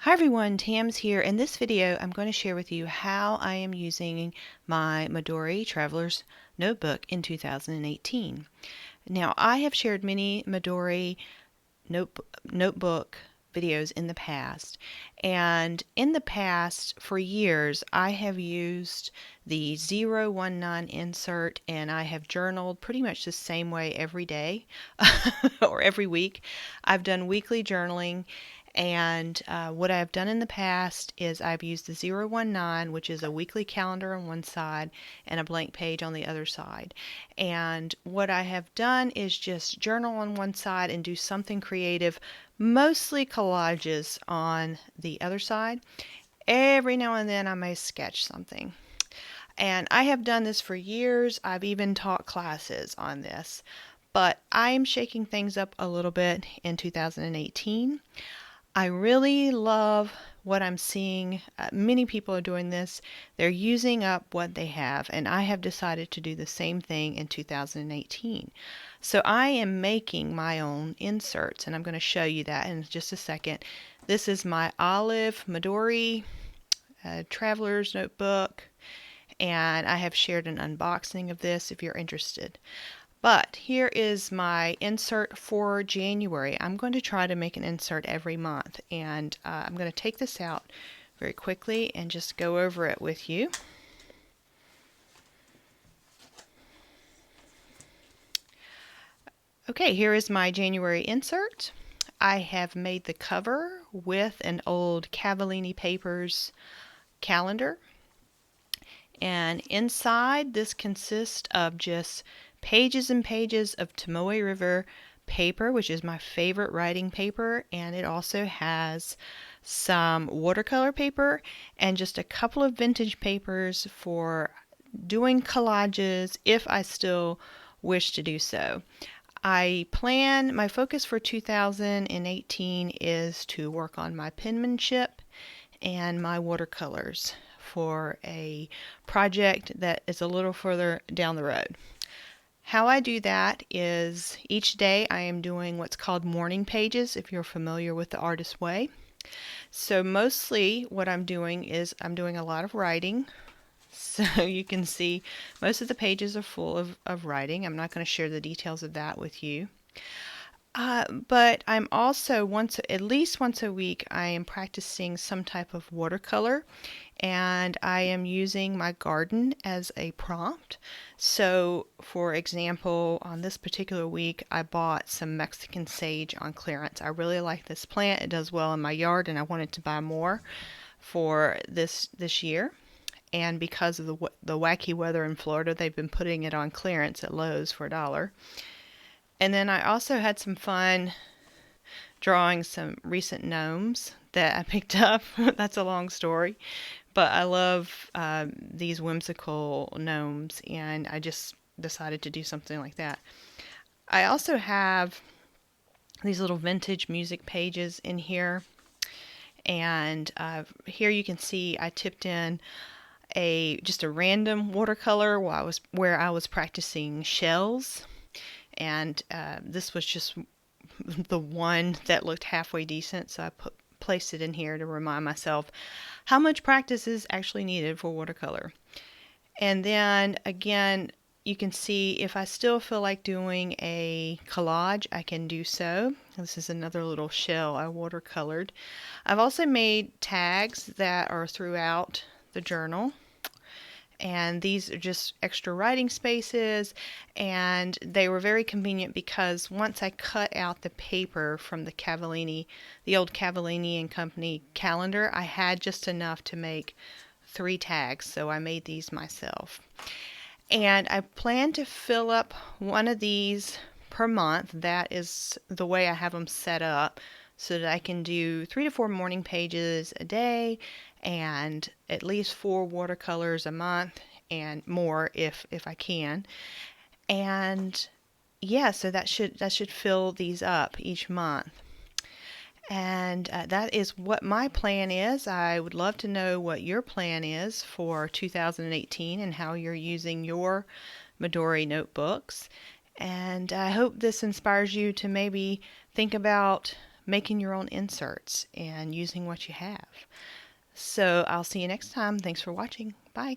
Hi everyone, Tam's here. In this video, I'm going to share with you how I am using my Midori Travelers Notebook in 2018. Now, I have shared many Midori notebook videos in the past, and in the past, for years, I have used the 019 insert, and I have journaled pretty much the same way every day or every week. I've done weekly journaling, and what I've done in the past is I've used the 019, which is a weekly calendar on one side and a blank page on the other side. And what I have done is just journal on one side and do something creative, mostly collages on the other side. Every now and then I may sketch something. And I have done this for years. I've even taught classes on this. But I'm shaking things up a little bit in 2018. I really love what I'm seeing. Many people are doing this. They're using up what they have, and I have decided to do the same thing in 2018. So I am making my own inserts, and I'm going to show you that in just a second. This is my olive Midori Travelers Notebook, and I have shared an unboxing of this if you're interested. But here is my insert for January. I'm going to try to make an insert every month, and I'm going to take this out very quickly and just go over it with you. Okay, here is my January insert. I have made the cover with an old Cavallini Papers calendar, and inside this consists of just pages and pages of Tomoe River paper, which is my favorite writing paper, and it also has some watercolor paper and just a couple of vintage papers for doing collages if I still wish to do so. My focus for 2018 is to work on my penmanship and my watercolors for a project that is a little further down the road. How I do that is each day I am doing what's called morning pages, if you're familiar with the artist way. So mostly what I'm doing is I'm doing a lot of writing. So you can see most of the pages are full of writing. I'm not going to share the details of that with you. But I'm also at least once a week, I am practicing some type of watercolor, and I am using my garden as a prompt. So, for example, on this particular week, I bought some Mexican sage on clearance. I really like this plant. It does well in my yard, and I wanted to buy more for this year. And because of the wacky weather in Florida, they've been putting it on clearance at Lowe's for $1. And then I also had some fun drawing some recent gnomes that I picked up. That's a long story, but I love these whimsical gnomes, and I just decided to do something like that. I also have these little vintage music pages in here, and here you can see I tipped in just a random watercolor where I was practicing shells. And this was just the one that looked halfway decent, so I placed it in here to remind myself how much practice is actually needed for watercolor. And then again, you can see if I still feel like doing a collage, I can do so. This is another little shell I watercolored. I've also made tags that are throughout the journal. And these are just extra writing spaces, and they were very convenient because once I cut out the paper from the old Cavallini and Company calendar, I had just enough to make 3 tags, so I made these myself. And I plan to fill up one of these per month. That is the way I have them set up, so that I can do 3 to 4 morning pages a day and at least 4 watercolors a month and more if I can. And yeah, so that should fill these up each month. And that is what my plan is. I would love to know what your plan is for 2018 and how you're using your Midori notebooks. And I hope this inspires you to maybe think about making your own inserts and using what you have. So I'll see you next time. Thanks for watching. Bye.